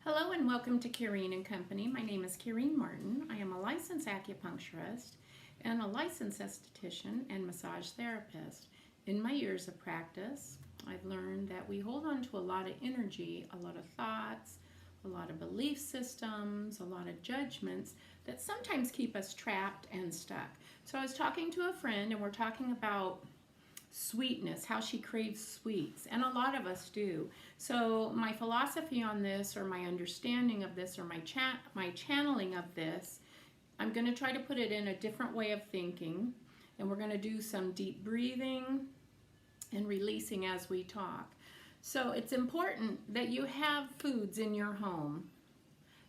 Hello and welcome to Karreen and Company. My name is Karreen Martin. I am a licensed acupuncturist and a licensed esthetician and massage therapist. In my years of practice, I've learned that we hold on to a lot of energy, a lot of thoughts, a lot of belief systems, a lot of judgments that sometimes keep us trapped and stuck. So I was talking to a friend and we're talking about sweetness, how she craves sweets, and a lot of us do. So my philosophy on this, or my understanding of this, or my channeling of this, I'm going to try to put it in a different way of thinking, and we're going to do some deep breathing and releasing as we talk. So it's important that you have foods in your home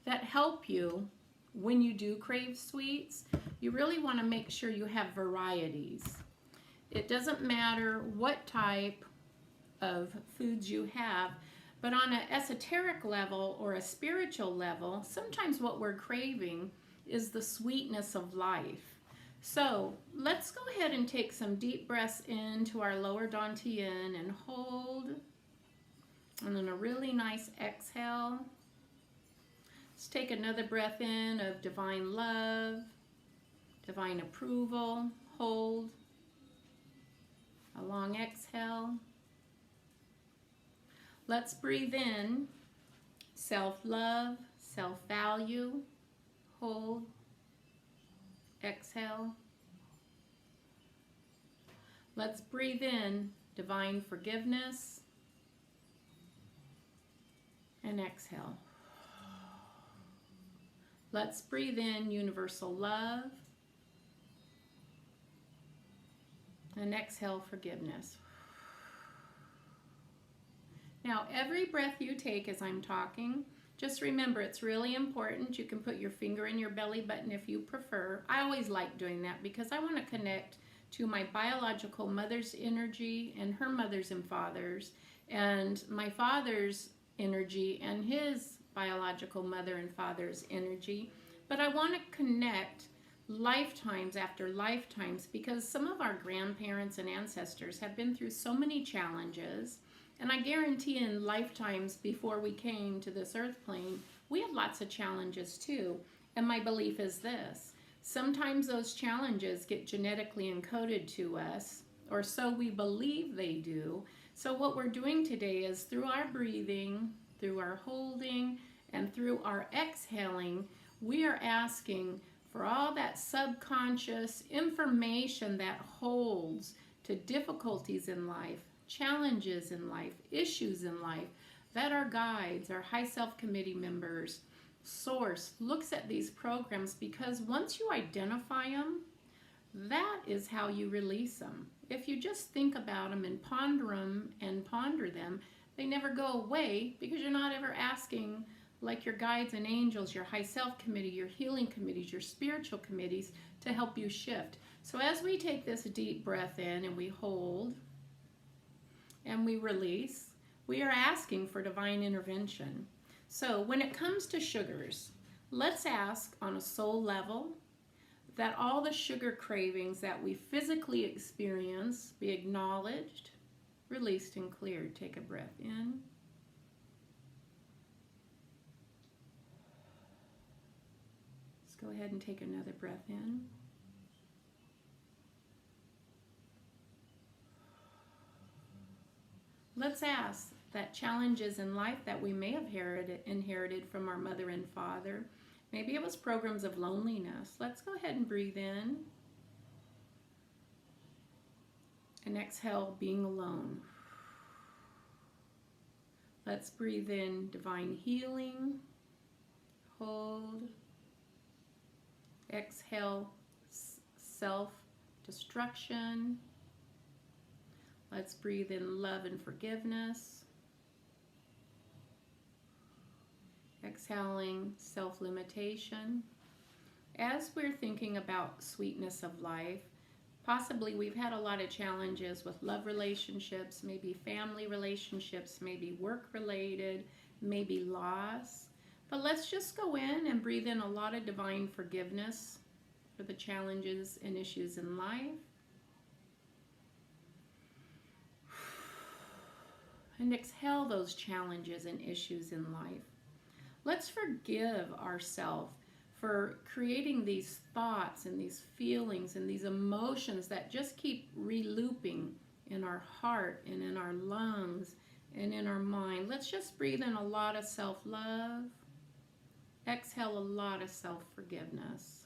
that help you when you do crave sweets. You really want to make sure you have varieties. It doesn't matter what type of foods you have, but on an esoteric level or a spiritual level, sometimes what we're craving is the sweetness of life. So let's go ahead and take some deep breaths into our lower dantian and hold, and then a really nice exhale. Let's take another breath in of divine love, divine approval, hold. A long exhale. Let's breathe in self-love, self-value, hold, exhale. Let's breathe in divine forgiveness and exhale. Let's breathe in universal love and exhale forgiveness. Now, every breath you take as I'm talking, just remember it's really important. You can put your finger in your belly button if you prefer. I always like doing that because I want to connect to my biological mother's energy and her mother's and father's, and my father's energy and his biological mother and father's energy. But I want to connect lifetimes after lifetimes, because some of our grandparents and ancestors have been through so many challenges, and I guarantee in lifetimes before we came to this earth plane, we had lots of challenges too. And my belief is this: sometimes those challenges get genetically encoded to us, or so we believe they do. So what we're doing today is, through our breathing, through our holding, and through our exhaling, we are asking for all that subconscious information that holds to difficulties in life, challenges in life, issues in life, that our guides, our high self committee members, source looks at these programs, because once you identify them, that is how you release them. If you just think about them and ponder them, they never go away, because you're not ever asking, like your guides and angels, your high self committee, your healing committees, your spiritual committees, to help you shift. So as we take this deep breath in and we hold and we release, we are asking for divine intervention. So when it comes to sugars, let's ask on a soul level that all the sugar cravings that we physically experience be acknowledged, released, and cleared. Take a breath in. Go ahead and take another breath in. Let's ask that challenges in life that we may have inherited from our mother and father, maybe it was programs of loneliness. Let's go ahead and breathe in and exhale being alone. Let's breathe in divine healing, hold, exhale self-destruction. Let's breathe in love and forgiveness. Exhaling self-limitation. As we're thinking about sweetness of life, possibly we've had a lot of challenges with love relationships, maybe family relationships, maybe work-related, maybe loss. But let's just go in and breathe in a lot of divine forgiveness for the challenges and issues in life. And exhale those challenges and issues in life. Let's forgive ourselves for creating these thoughts and these feelings and these emotions that just keep re-looping in our heart and in our lungs and in our mind. Let's just breathe in a lot of self-love. Exhale a lot of self-forgiveness.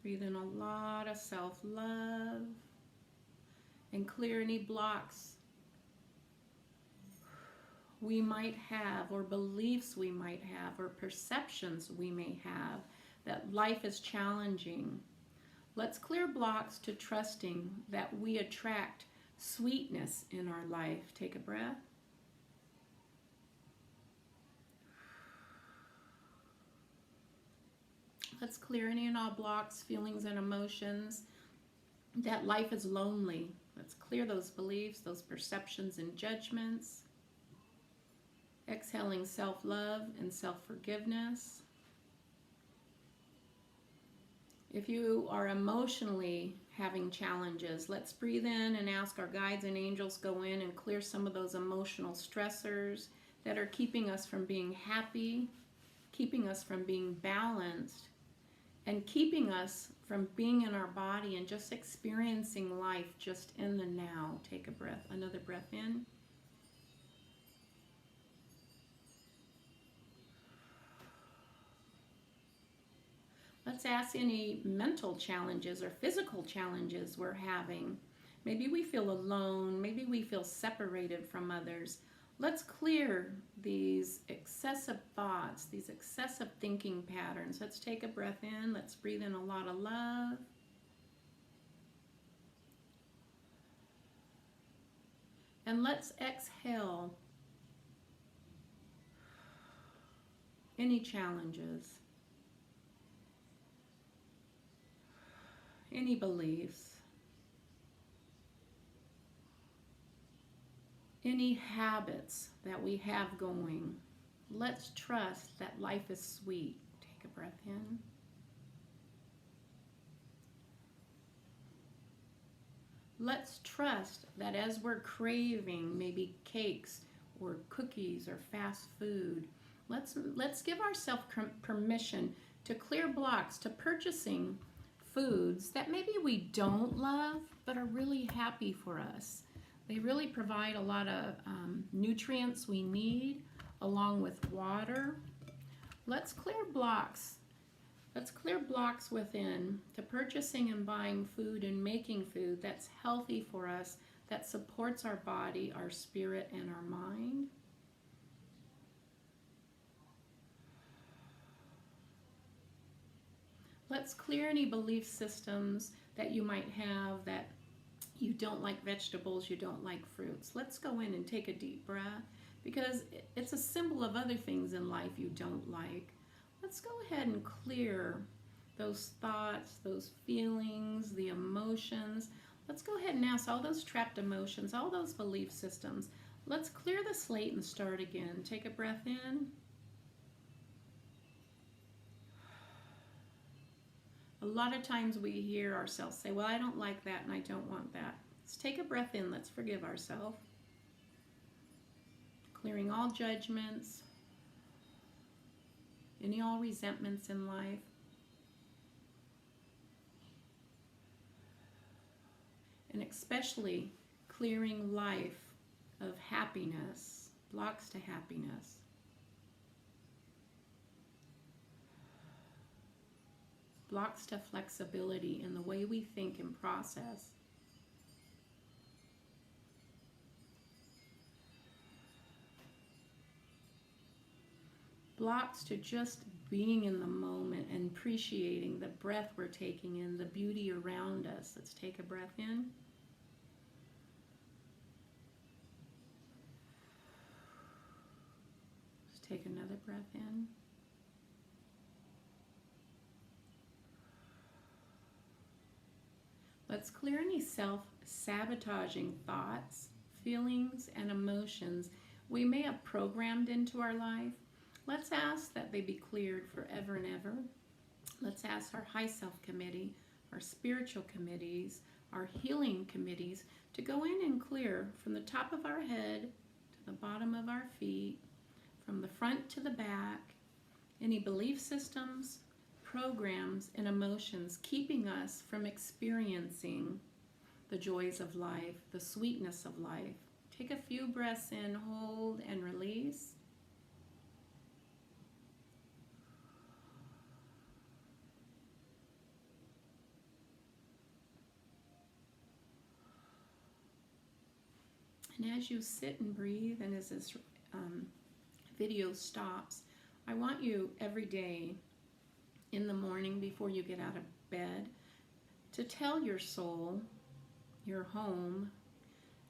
Breathe in a lot of self-love and clear any blocks we might have, or beliefs we might have, or perceptions we may have that life is challenging. Let's clear blocks to trusting that we attract sweetness in our life. Take a breath. Let's clear any and all blocks, feelings, and emotions that life is lonely. Let's clear those beliefs, those perceptions and judgments. Exhaling self-love and self-forgiveness. If you are emotionally having challenges, let's breathe in and ask our guides and angels go in and clear some of those emotional stressors that are keeping us from being happy, keeping us from being balanced, and keeping us from being in our body and just experiencing life just in the now. Take a breath, another breath in. Let's ask any mental challenges or physical challenges we're having. Maybe we feel alone. Maybe we feel separated from others. Let's clear these excessive thoughts, these excessive thinking patterns. Let's take a breath in. Let's breathe in a lot of love. And let's exhale any challenges, any beliefs, any habits that we have going. Let's trust that life is sweet. Take a breath in. Let's trust that as we're craving maybe cakes or cookies or fast food, let's give ourselves permission to clear blocks to purchasing foods that maybe we don't love but are really happy for us. They really provide a lot of nutrients we need along with water. Let's clear blocks. Let's clear blocks within to purchasing and buying food and making food that's healthy for us, that supports our body, our spirit, and our mind. Let's clear any belief systems that you might have that you don't like vegetables, you don't like fruits. Let's go in and take a deep breath because it's a symbol of other things in life you don't like. Let's go ahead and clear those thoughts, those feelings, the emotions. Let's go ahead and ask all those trapped emotions, all those belief systems. Let's clear the slate and start again. Take a breath in. A lot of times we hear ourselves say, well, I don't like that and I don't want that. Let's take a breath in. Let's forgive ourselves. Clearing all judgments, all resentments in life. And especially clearing life of happiness, blocks to happiness. Blocks to flexibility in the way we think and process. Blocks to just being in the moment and appreciating the breath we're taking in, the beauty around us. Let's take a breath in. Let's take another breath in. Let's clear any self-sabotaging thoughts, feelings, and emotions we may have programmed into our life. Let's ask that they be cleared forever and ever. Let's ask our high self committee, our spiritual committees, our healing committees to go in and clear from the top of our head to the bottom of our feet, from the front to the back, any belief systems, programs, and emotions keeping us from experiencing the joys of life, the sweetness of life. Take a few breaths in, hold, and release. And as you sit and breathe, and as this video stops, I want you every day in the morning before you get out of bed to tell your soul, your home,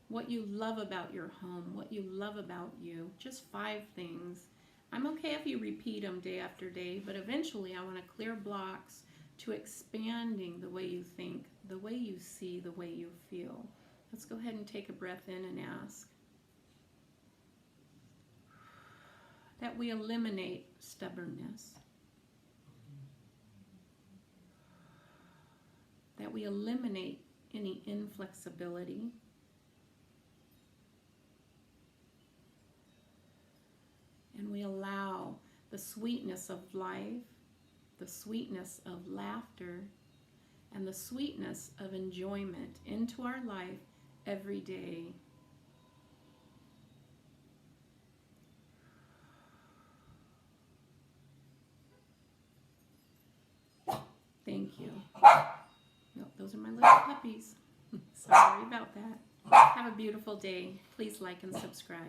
what you love about your home, what you love about you. Just 5 things. I'm okay if you repeat them day after day, but eventually I want to clear blocks to expanding the way you think, the way you see, the way you feel. Let's go ahead and take a breath in and ask that we eliminate stubbornness, that we eliminate any inflexibility, and we allow the sweetness of life, the sweetness of laughter, and the sweetness of enjoyment into our life every day. Thank you. No, those are my little puppies. Sorry about that. Have a beautiful day. Please like and subscribe.